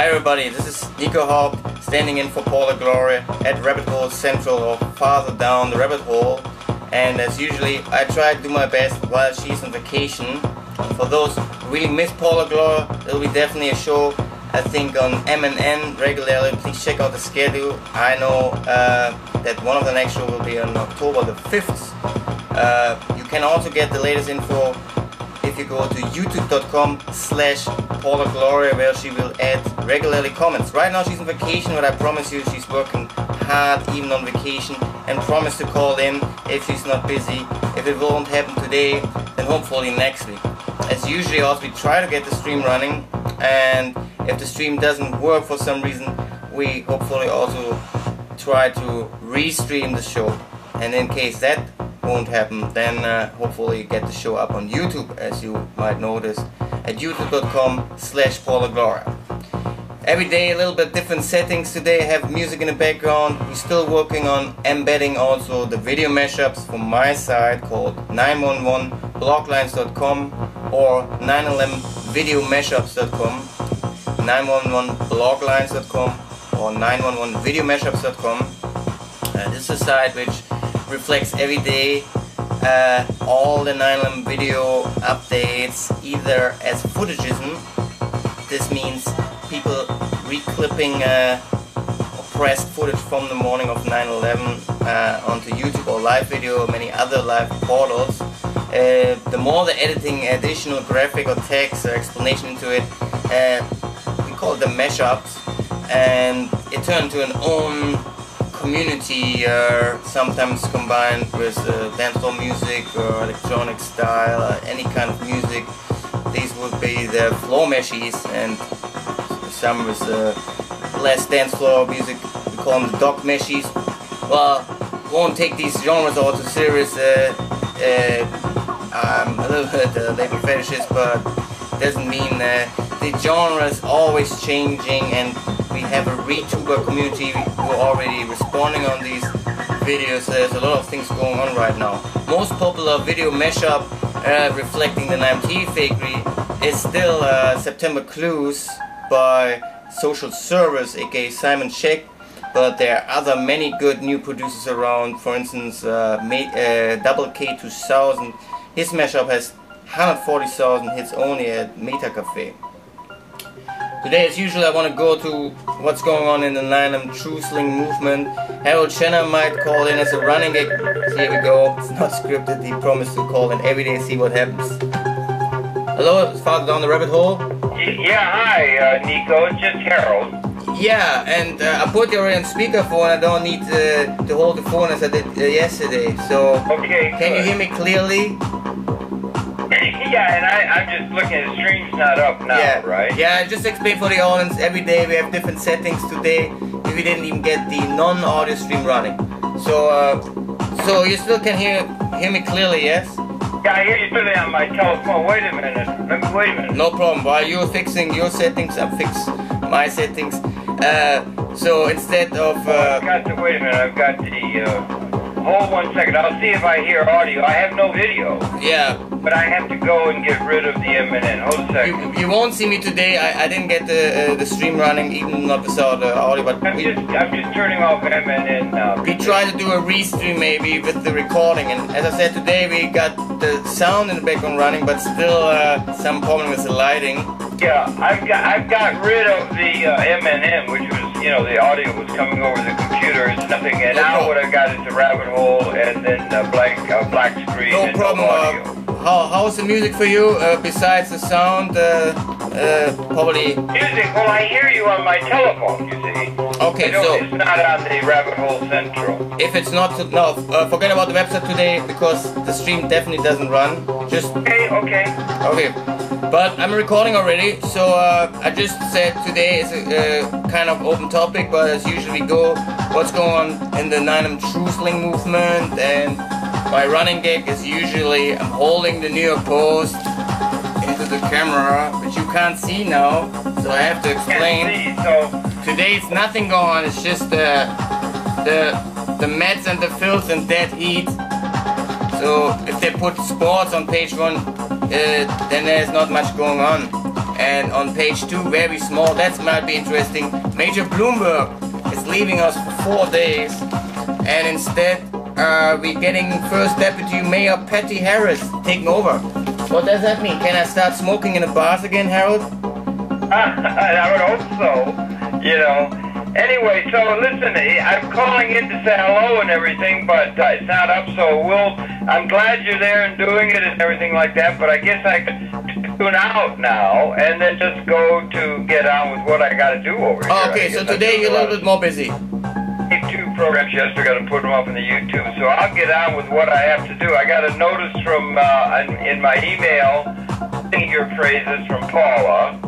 Hi everybody, this is Nico Haupt standing in for Paula Gloria at Rabbit Hole Central, or farther down the rabbit hole. And as usually, I try to do my best while she's on vacation. For those who really miss Paula Gloria, there will be definitely a show, I think, on MNN regularly. Please check out the schedule. I know that one of the next shows will be on October the 5th. You can also get the latest info if you go to youtube.com/Paula Gloria, where she will add regularly comments. Right now she's on vacation, but I promise you she's working hard even on vacation, and promise to call in if she's not busy. If it won't happen today, then hopefully next week. As usually also, we try to get the stream running, and if the stream doesn't work for some reason, we hopefully also try to restream the show. And in case that won't happen, then hopefully get the show up on YouTube, as you might notice, at youtube.com/Paula Gloria. Every day a little bit different settings. Today I have music in the background. We're still working on embedding also the video mashups from my side, called 911bloglines.com or 911videomashups.com, 911bloglines.com or 911videomashups.com. This is a site which reflects every day all the 911 video updates, either as footagism. This means people reclipping pressed footage from the morning of 9/11 onto YouTube or live video or many other live portals. The more the editing, additional graphic or text or explanation into it, we call it the mashups, and it turned into an own community, sometimes combined with dancehall music or electronic style, any kind of music. These would be the floor meshies, and some with less dance floor music, we call them the dog meshies. Well, won't take these genres all too serious. I'm a little bit label fetishist, but doesn't mean the genre is always changing, and we have a ReTuber community who are already responding on these videos. There's a lot of things going on right now. Most popular video mashup reflecting the 9T fakery is still September Clues by Social Service, aka Simon Sheck, but there are other many good new producers around. For instance, Double K 2000, his mashup has 140,000 hits only at Meta Cafe. Today, as usual, I want to go to what's going on in the 9M Truthling movement. Harold Shannon might call in as a running gag. Here we go. It's not scripted. He promised to call in every day and see what happens. Hello, it's farther down the rabbit hole. Yeah, hi, Nico. It's just Harold. Yeah, and I put you already on speakerphone. I don't need to hold the phone as I did yesterday. So, okay, can you hear me clearly? Yeah, and I'm just looking at the stream's not up now, yeah, right? Yeah, just explain for the audience, every day we have different settings. Today we didn't even get the non-audio stream running. So so you still can hear me clearly, yes? Yeah, I hear you through on my telephone. Wait a minute. Wait a minute. No problem. While you're fixing your settings, I'll fix my settings. So instead of... I've got to, wait a minute, I've got the... hold 1 second, I'll see if I hear audio. I have no video. Yeah. But I have to go and get rid of the MNN. Hold a second. You won't see me today. I didn't get the stream running, even not without the audio. But I'm just turning off MNN now. We try to do a restream maybe with the recording, and as I said, today we got the sound in the background running, but still some problem with the lighting. Yeah, I've got rid of the MNN, which was, you know, the audio was coming over the computer. It's nothing, and now what I've got is the rabbit hole and then black screen. No and problem. No audio. How's the music for you besides the sound? Probably. Music? Well, I hear you on my telephone. You see. Okay, so it's not on the Rabbit Hole Central. If it's not, forget about the website today, because the stream definitely doesn't run. Just okay. But I'm recording already, so I just said today is a kind of open topic, but as usual we go what's going on in the 9M Truthling movement, and my running gag is usually I'm holding the New York Post into the camera, which you can't see now, so I have to explain. Can't see, so today it's nothing going on, it's just the Mets and the Phils and dead heat. So if they put sports on page 1, then there's not much going on. And on page 2, very small, that might be interesting, Major Bloomberg is leaving us for 4 days, and instead we're getting First Deputy Mayor Patty Harris taking over. What does that mean? Can I start smoking in the bars again, Harold? I would hope so, you know. Anyway, so listen, I'm calling in to say hello and everything, but it's not up, so I'm glad you're there and doing it and everything like that, but I guess I could tune out now and then just go to get on with what I got to do over here. Okay, so today you're a little bit more busy. YouTube programs yesterday, got to put them up in the YouTube, so I'll get on with what I have to do. I got a notice from in my email, your phrases from Paula,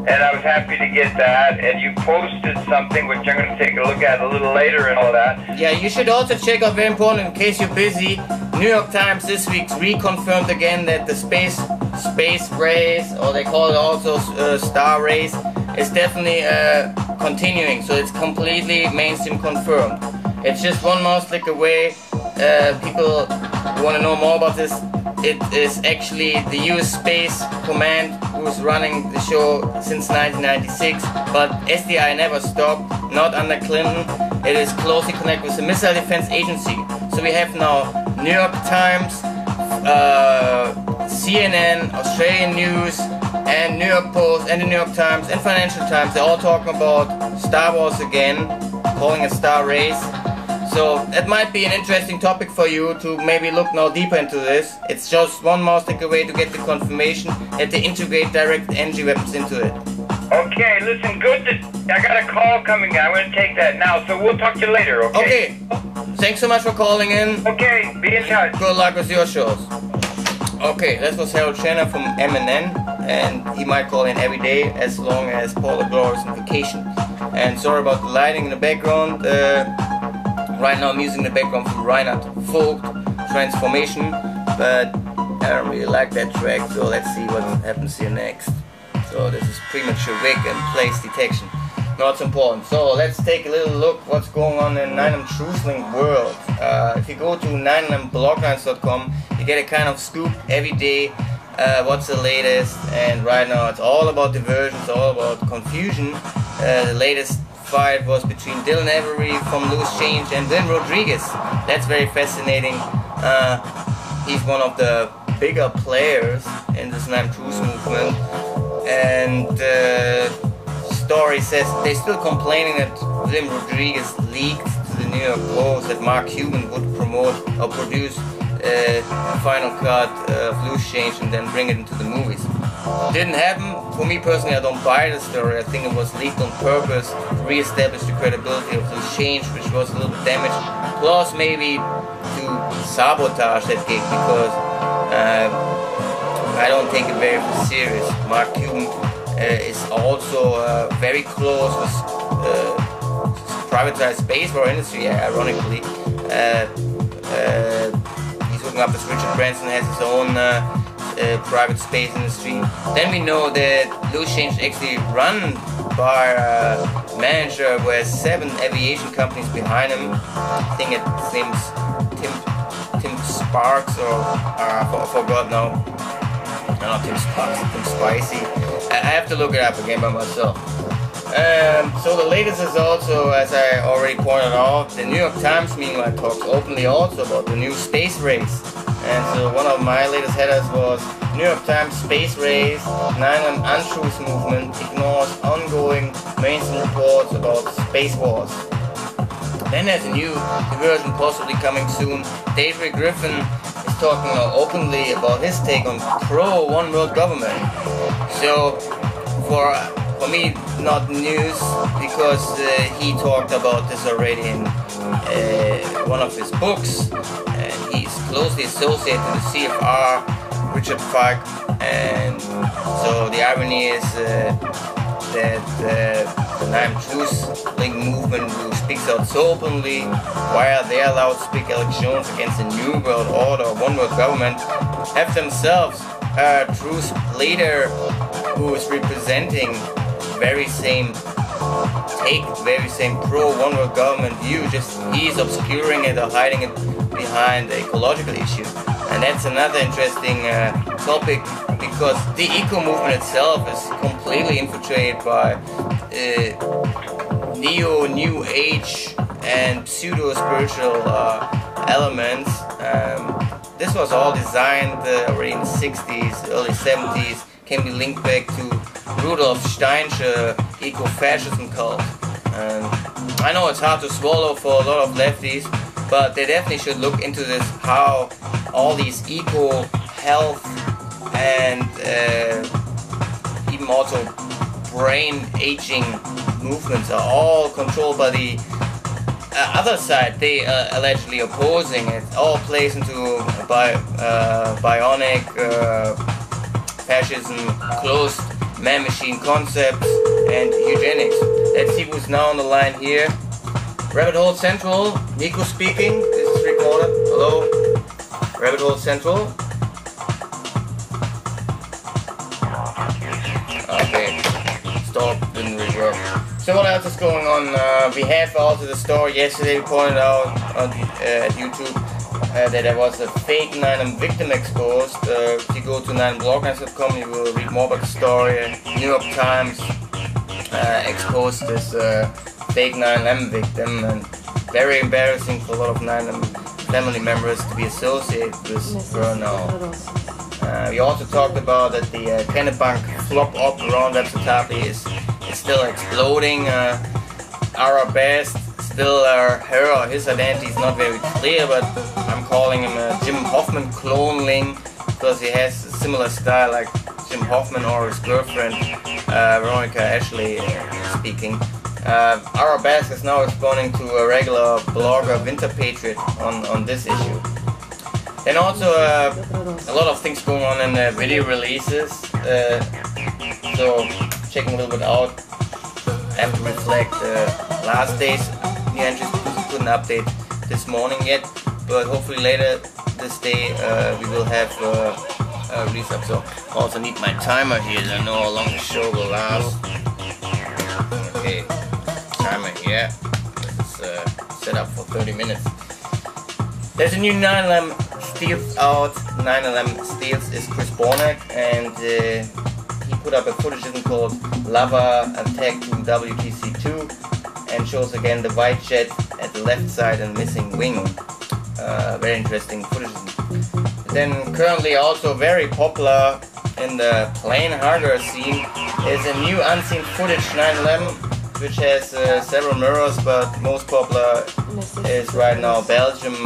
and I was happy to get that, and you posted something which I'm going to take a look at a little later and all that. Yeah, you should also check out, very important in case you're busy, New York Times this week reconfirmed again that the space race, or they call it also star race, is definitely continuing, so it's completely mainstream confirmed. It's just one mouse click away. People who want to know more about this, it is actually the US Space Command who's running the show since 1996, but SDI never stopped, not under Clinton. It is closely connected with the Missile Defense Agency. So we have now New York Times, CNN, Australian News, and New York Post, and the New York Times, and Financial Times. They're all talking about Star Wars again, calling it Star Race. So that might be an interesting topic for you to maybe look now deeper into this. It's just one mouse click away to get the confirmation that they integrate direct energy weapons into it. Okay, listen, good. I got a call coming. I'm going to take that now, so we'll talk to you later, okay? Okay. Thanks so much for calling in. Okay, be in touch. Good luck with your shows. Okay, that was Harold Shannon from MNN, and he might call in every day as long as Paula Gloria is on vacation. And sorry about the lighting in the background. Right now I'm using the background from Reinhard Vogt, Transformation, but I don't really like that track, so let's see what happens here next. So this is premature wig and place detection. Not important. So let's take a little look what's going on in 9mm Truthling world. If you go to 9mmblocklines.com, you get a kind of scoop every day, what's the latest, and right now it's all about diversion, it's all about confusion. The latest fight was between Dylan Avery from Loose Change and Vin Rodriguez. That's very fascinating. He's one of the bigger players in this 9mm Truth movement, and story says they're still complaining that Vin Rodriguez leaked to the New York Post that Mark Cuban would promote or produce a final cut of Loose Change and then bring it into the movies. Didn't happen. For me personally, I don't buy the story. I think it was leaked on purpose to re-establish the credibility of Loose Change, which was a little bit damaged. Plus maybe to sabotage that gig, because I don't take it very serious. Mark Cuban is also very close with privatized space war industry, ironically. He's hooking up with Richard Branson, has his own private space industry. Then we know that Loose Change is actually run by a manager who has 7 aviation companies behind him. I think his name's Tim Sparks, or I forgot now. No, not Tim Sparks, Tim Spicy. I have to look it up again by myself. So the latest is also, as I already pointed out, the New York Times meanwhile talks openly also about the new space race. And so one of my latest headers was New York Times space race, 9/11 untruth movement ignores ongoing mainstream reports about space wars. Then there's a new diversion possibly coming soon. David Griffin is talking now openly about his take on pro-one world government. So for me, not news, because he talked about this already in one of his books, and he's closely associated with CFR, Richard Falk, and so the irony is that the 9mm Truthling movement, who speaks out so openly via their loudspeaker Alex Jones against the New World Order, one world government, have themselves a truth leader who is representing very same take, very same pro-one world government view, just he's obscuring it or hiding it behind the ecological issue. And that's another interesting topic, because the eco movement itself is completely infiltrated by New Age and pseudo-spiritual elements. This was all designed already in the 60s, early 70s, can be linked back to Rudolf Stein's eco-fascism cult. I know it's hard to swallow for a lot of lefties, but they definitely should look into this, how all these eco, health, and even also brain aging movements are all controlled by the other side. They allegedly opposing it. All plays into bionic fascism, closed man-machine concepts, and eugenics. Let's see who's now on the line here. Rabbit Hole Central, Nico speaking. This is recorded. Hello, Rabbit Hole Central. Okay, stop, didn't really work. So what else is going on? We have also the story yesterday. We pointed out on at YouTube that there was a fake 9/11 victim exposed. If you go to 9blognights.com, you will read more about the story. New York Times exposed this fake 9/11 victim, and very embarrassing for a lot of 9/11 family members to be associated with her now. We also talked about that the Kennebank flop op around Website is still exploding. Our best, still her or his identity is not very clear, but I'm calling him a Jim Hoffman cloneling, because he has a similar style like Jim Hoffman or his girlfriend Veronica Ashley speaking. Our best is now responding to a regular blogger, Winter Patriot, on this issue. Then also a lot of things going on in the video releases, so checking a little bit out. I have to reflect last day's new entries, because we couldn't update this morning yet, but hopefully later this day we will have a release up. So I also need my timer here to know how long the show will last. Okay, timer here. This is set up for 30 minutes. There's a new 9/11 Steals out. 9/11 Steals is Chris Bornak, and he put up a footage called Lava Attack to WTC2, and shows again the white jet at the left side and missing wing. Very interesting footage. Then currently also very popular in the plane hardware scene is a new unseen footage 9/11, which has several mirrors, but most popular is right now Belgium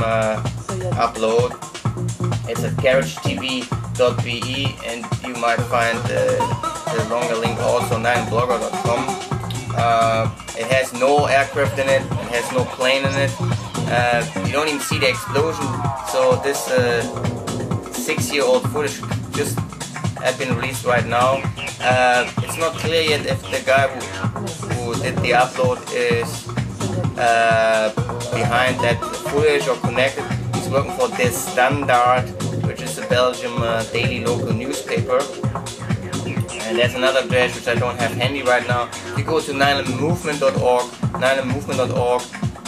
upload. It's at garagetv.be, and you might find the longer link also 9blogger.com. It has no aircraft in it, it has no plane in it. You don't even see the explosion, so this 6-year-old footage just has been released right now. It's not clear yet if the guy who did the upload is behind that footage or connected. He's working for Der Standard, which is a Belgium daily local newspaper. And there's another address which I don't have handy right now. If you go to 911movement.org, 911movement.org,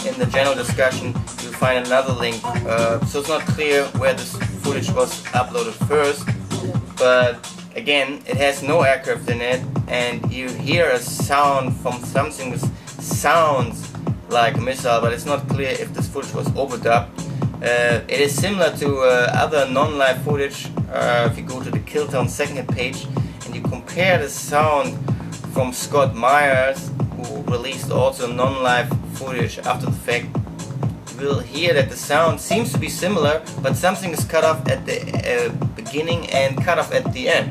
in the general discussion you'll find another link. So it's not clear where this footage was uploaded first, but again, it has no aircraft in it, and you hear a sound from something that sounds like a missile, but it's not clear if this footage was overdubbed. It is similar to other non-live footage. If you go to the Killtown second page and you compare the sound from Scott Myers, who released also non-live footage after the fact, you will hear that the sound seems to be similar, but something is cut off at the beginning and cut off at the end.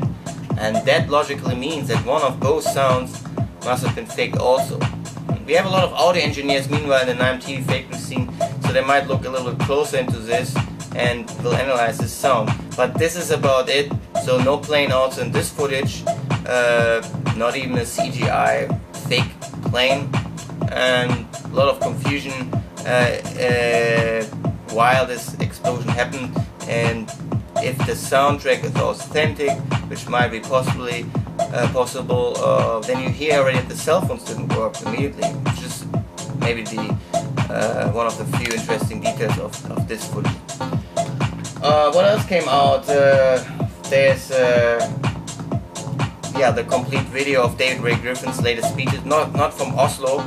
And that logically means that one of those sounds must have been faked also. We have a lot of audio engineers meanwhile in the 9TV fake news scene, so they might look a little bit closer into this and will analyze this sound. But this is about it, so no plane also in this footage, not even a CGI fake plane, and a lot of confusion while this explosion happened, and if the soundtrack is authentic, which might be possibly possible, then you hear already that the cell phones didn't work immediately, which is maybe the one of the few interesting details of this footage. What else came out? There's yeah, the complete video of David Ray Griffin's latest speeches, not from Oslo,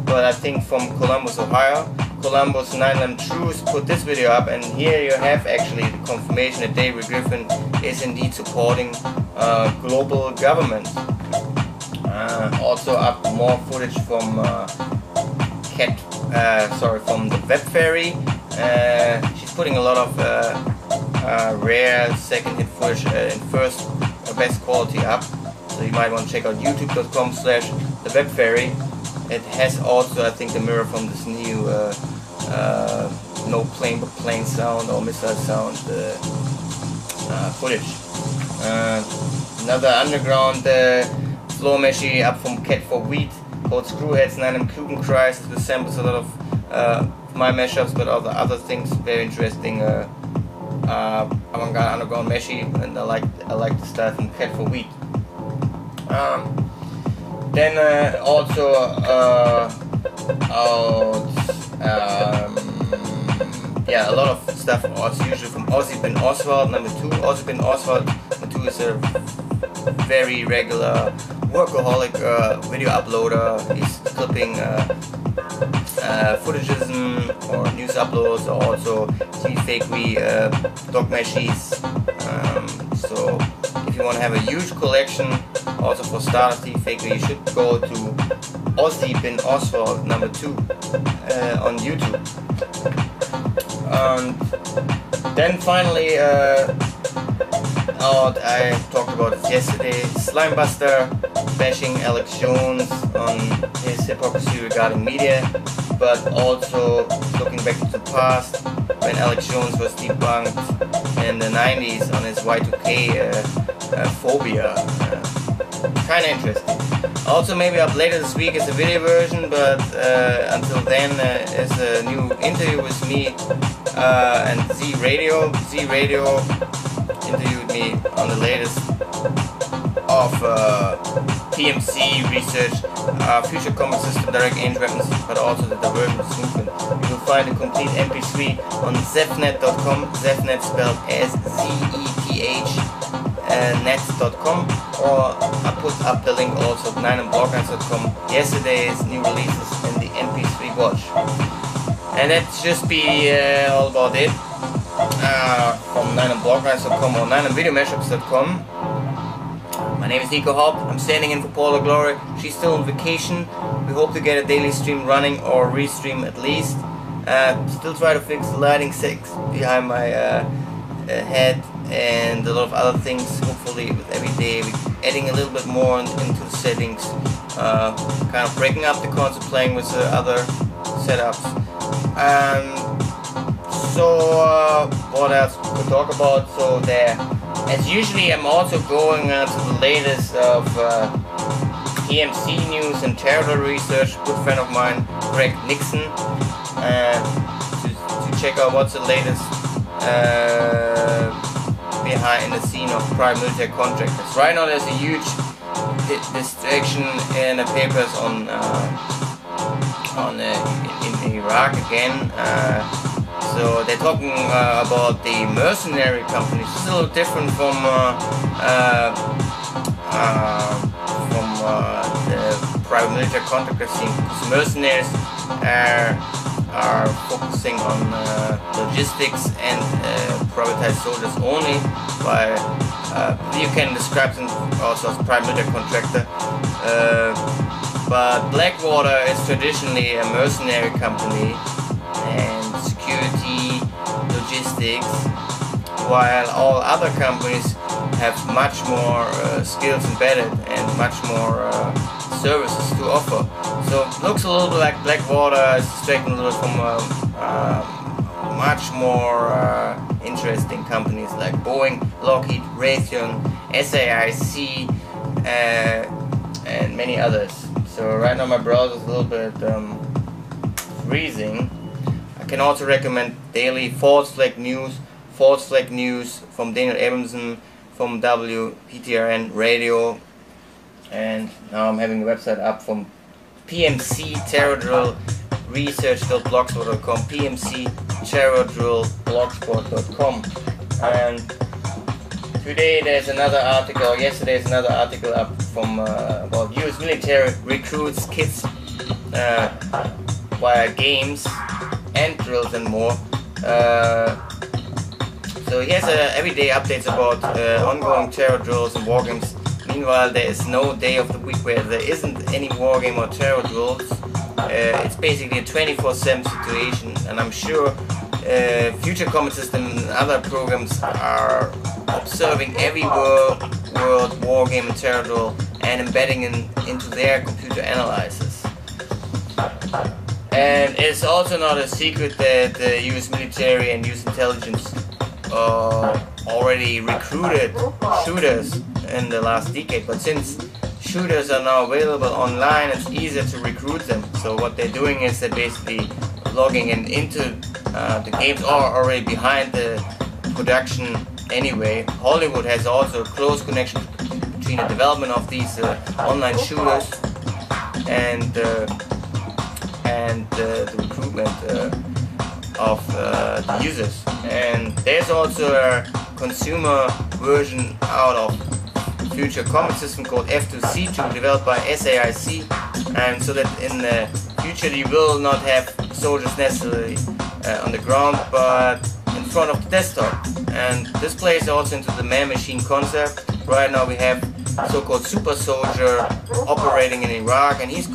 but I think from Columbus, Ohio. Columbus 9/11 Truth put this video up, and here you have actually the confirmation that David Ray Griffin is indeed supporting global government. Also up more footage from from the Web Fairy. She's putting a lot of rare second-hit footage in best quality up, so you might want to check out youtube.com/thewebfairy. It has also, I think, the mirror from this new no plane but plane sound or missile sound footage. Another underground floor meshy up from Cat for Wheat called Screwheads 9M Klugen Kreis. This samples a lot of my mashups, but also other things. Very interesting avant-garde underground meshy, and I like the style from Cat for Wheat. Then also yeah, a lot of stuff as usual from Ozzy Ben Oswald number 2. Ozzy Ben Oswald number 2 is a very regular workaholic video uploader. He's clipping footages or news uploads, or also TV-fakery dog meshies. So if you want to have a huge collection, also for starters TV-fakery, you should go to Ozzy Ben Oswald number 2 on YouTube. And then finally, I talked about it yesterday, Slimebuster bashing Alex Jones on his hypocrisy regarding media, but also looking back to the past when Alex Jones was debunked in the 90s on his Y2K phobia. Kinda interesting. Also maybe up later this week is a video version, but until then is a new interview with me and Z Radio. Z Radio interviewed me on the latest of PMC research, future combat system, direct range weapons, but also the divergence movement. You will find a complete MP3 on zefnet.com, Zefnet spelled S-Z-E-T-H, net.com, or I put up the link also at 9mblognights.com, yesterday's new releases in the MP3 watch. And that's just be all about it from 9mblognights.com or 9mvideomashups.com. My name is Nico Haupt. I'm standing in for Paula Gloria. She's still on vacation. We hope to get a daily stream running, or restream at least. Still try to fix the lighting six behind my head and a lot of other things. Hopefully with every day we're adding a little bit more into the settings, kind of breaking up the concept, playing with the other setups. What else we could talk about? So there, as usually, I'm also going to the latest of EMC news and territory research. A good friend of mine, Greg Nixon, to check out what's the latest behind the scene of private military contractors. Right now, there's a huge distraction in the papers on in Iraq again. So they're talking about the mercenary companies. It's a little different from the private military contractor scene. So mercenaries are focusing on logistics and privatized soldiers only. You can describe them also as private military contractor. But Blackwater is traditionally a mercenary company and security, logistics, while all other companies have much more skills embedded and much more services to offer. So it looks a little bit like Blackwater is distracting a little from much more interesting companies like Boeing, Lockheed, Raytheon, SAIC, and many others. So right now my browser is a little bit freezing. I can also recommend daily false flag news from Daniel Abramson from WPTRN Radio, and now I'm having a website up from PMC Terror Drill Research.blogspot.com, PMC Terror Drill Blogspot.com. And today there's another article, yesterday's another article up from about US military recruits kids via games and drills and more. So here's everyday updates about ongoing terror drills and war games. Meanwhile, there is no day of the week where there isn't any war game or terror drills. It's basically a 24/7 situation, and I'm sure Future Combat System and other programs are observing every world war game and terror drill and embedding into their computer analyzers. And it's also not a secret that the US military and US intelligence already recruited shooters in the last decade, but since shooters are now available online, it's easier to recruit them. So what they're doing is they're basically logging into the games are already behind the production anyway. Hollywood has also a close connection between the development of these online shooters and the recruitment of the users. And there's also a consumer version out of Future Combat System called F2C2 developed by SAIC, and so that in the future you will not have soldiers necessarily on the ground but in front of the desktop. And this plays also into the man-machine concept. Right now we have so-called super soldier operating in Iraq, and he's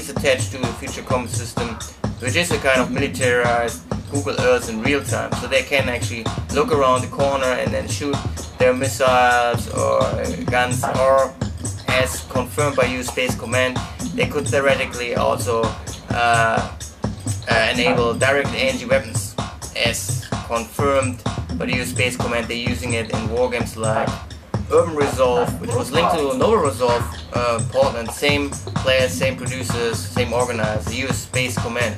attached to the Future Combat System, which is a kind of militarized Google Earth in real time, so they can actually look around the corner and then shoot their missiles or guns, or as confirmed by US Space Command, they could theoretically also enable direct energy weapons, as confirmed by the US Space Command. They're using it in war games like Urban Resolve, which was linked to Nova Resolve, Portland, same players, same producers, same organizers, the US Space Command.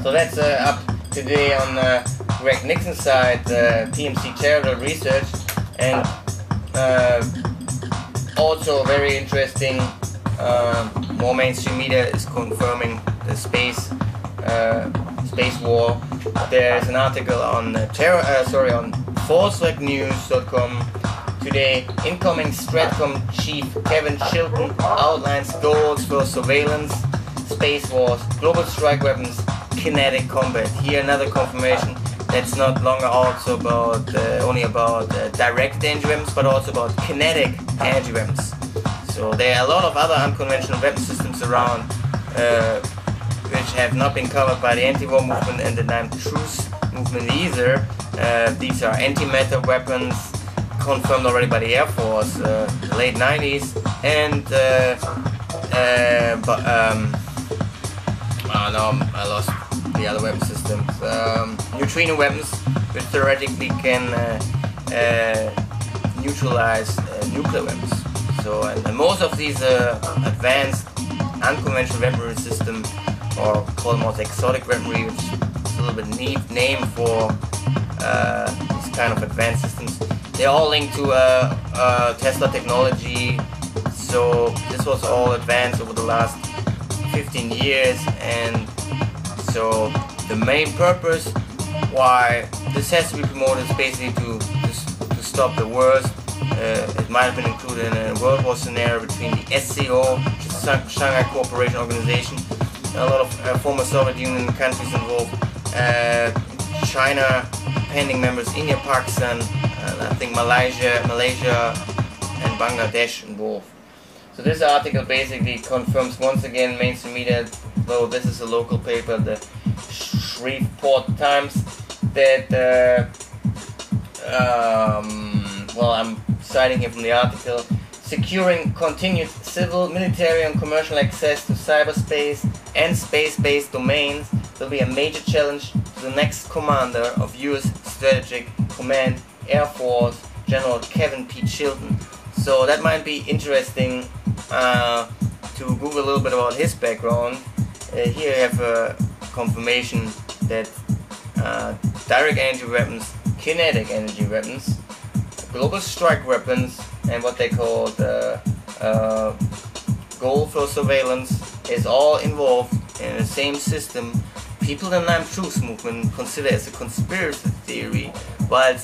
So that's up today on Greg Nixon's side, PMC Terror Research, and also very interesting, more mainstream media is confirming the space war. There's an article on on falseflagnews.com today. Incoming Stratcom chief Kevin Chilton outlines goals for surveillance, space wars, global strike weapons, kinetic combat. Here another confirmation that's not longer also about only about direct energy weapons, but also about kinetic energy weapons. So there are a lot of other unconventional weapon systems around which have not been covered by the anti-war movement and the non-truce movement either. These are antimatter weapons, confirmed already by the Air Force, late 90s, and no, I lost the other weapon systems. Neutrino weapons, which theoretically can neutralize nuclear weapons. So, and most of these advanced unconventional weaponry system, or call them also exotic weaponry, which is a little bit neat name for these kind of advanced systems, they're all linked to Tesla technology. So this was all advanced over the last 15 years, and so the main purpose why this has to be promoted is basically to stop the worst. It might have been included in a World War scenario between the SCO, which is the Shanghai Cooperation Organization, a lot of former Soviet Union countries involved, China, pending members, India, Pakistan, and I think Malaysia and Bangladesh involved. So this article basically confirms once again mainstream media, though this is a local paper, the Shreveport Times, that well, I'm citing here from the article, securing continued civil, military and commercial access to cyberspace and space-based domains will be a major challenge to the next commander of US Strategic Command, Air Force, General Kevin P. Chilton. So that might be interesting to Google a little bit about his background. Here you have a confirmation that direct energy weapons, kinetic energy weapons, global strike weapons, and what they call goal for surveillance is all involved in the same system people in the non-truth movement consider as a conspiracy theory, but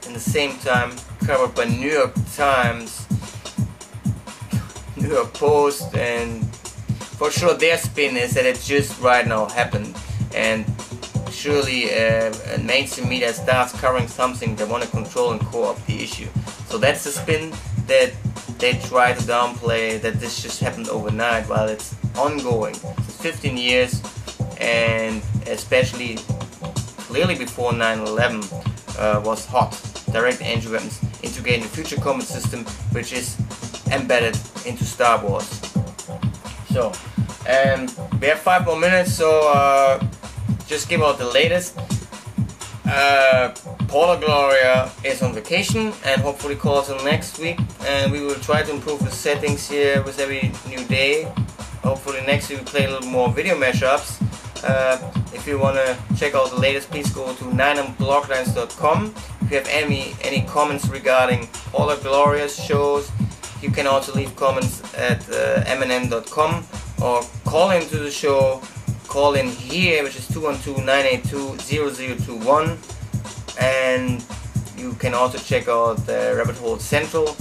in the same time covered by New York Times, New York Post, and for sure their spin is that it just right now happened, and surely mainstream media starts covering something they want to control and co-opt the issue. So that's the spin, that they try to downplay that this just happened overnight, while it's ongoing since 15 years, and especially clearly before 9/11 was hot. Direct entry weapons integrating the future combat system, which is embedded into Star Wars. So, we have 5 more minutes, so just give out the latest. Paula Gloria is on vacation and hopefully calls in next week, and we will try to improve the settings here with every new day. Hopefully next week we play a little more video mashups. If you want to check out the latest, please go to 9blocklines.com. If you have any comments regarding Paula Gloria's shows, you can also leave comments at mnm.com or call into the show. Call in here, which is 212-982-0021, and you can also check out Rabbit Hole Central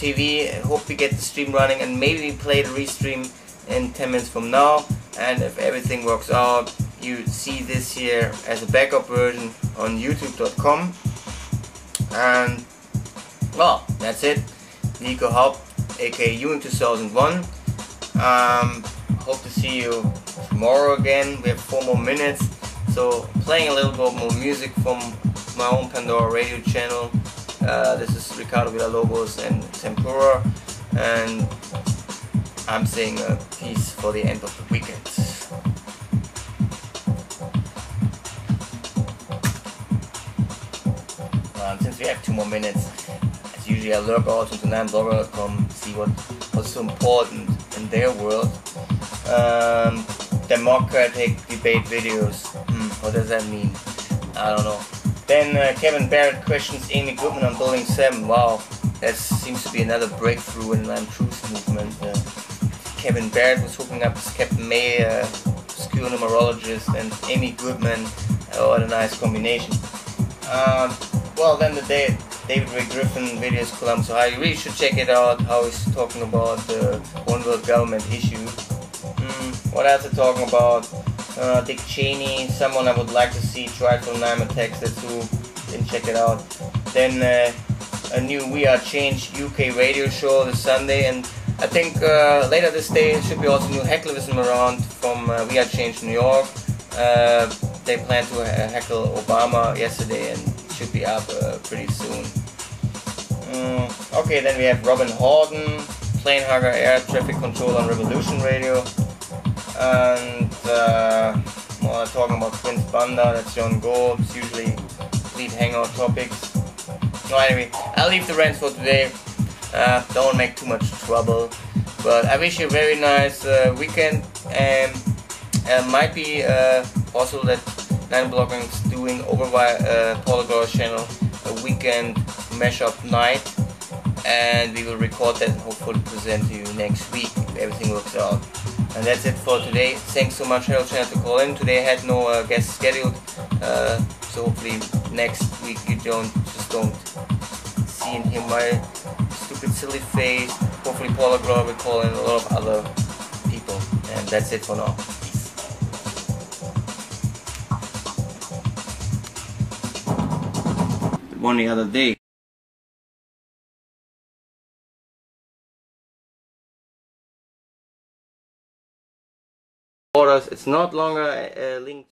TV. I hope we get the stream running and maybe play the restream in 10 minutes from now, and if everything works out, you see this here as a backup version on youtube.com. And well, that's it. Nico Haupt, aka you in 2001. Hope to see you tomorrow again. We have 4 more minutes, so playing a little bit more music from my own Pandora radio channel. This is Ricardo Villalobos and Tempura, and I'm saying peace for the end of the weekend. Since we have 2 more minutes, as usually I lurk out into 9blogger.com, see what's so important in their world. Democratic debate videos. What does that mean? I don't know. Then Kevin Barrett questions Amy Goodman on Building 7. Wow, that seems to be another breakthrough in the truth movement. Kevin Barrett was hooking up with Captain May, obscure numerologist, and Amy Goodman. What a nice combination. Well, then the David Ray Griffin videos column, so I really should check it out, how he's talking about the one world government issue. What else are talking about? Dick Cheney, someone I would like to see tried for 9 attacks, that's who, didn't check it out. Then a new We Are Change UK radio show this Sunday, and I think later this day there should be also new hecklerism around from We Are Change New York. They plan to heckle Obama yesterday and should be up pretty soon. Okay, then we have Robin Horden, Plane Hugger Air Traffic Control on Revolution Radio, and well, talking about Prince Banda, that's John Gold, it's usually lead hangout topics. No, anyway, I'll leave the rants for today. Don't make too much trouble, but I wish you a very nice weekend, and might be possible that 9blogging is doing over by Paula Gloria's channel a weekend mashup night, and we will record that and hopefully present to you next week if everything works out. And that's it for today. Thanks so much, Harold Channel, to call in. Today I had no guest scheduled, so hopefully next week you don't see and hear my stupid silly face. Hopefully Paula Gloria will call in, a lot of other people, and that's it for now. One the other day. It's not longer linked.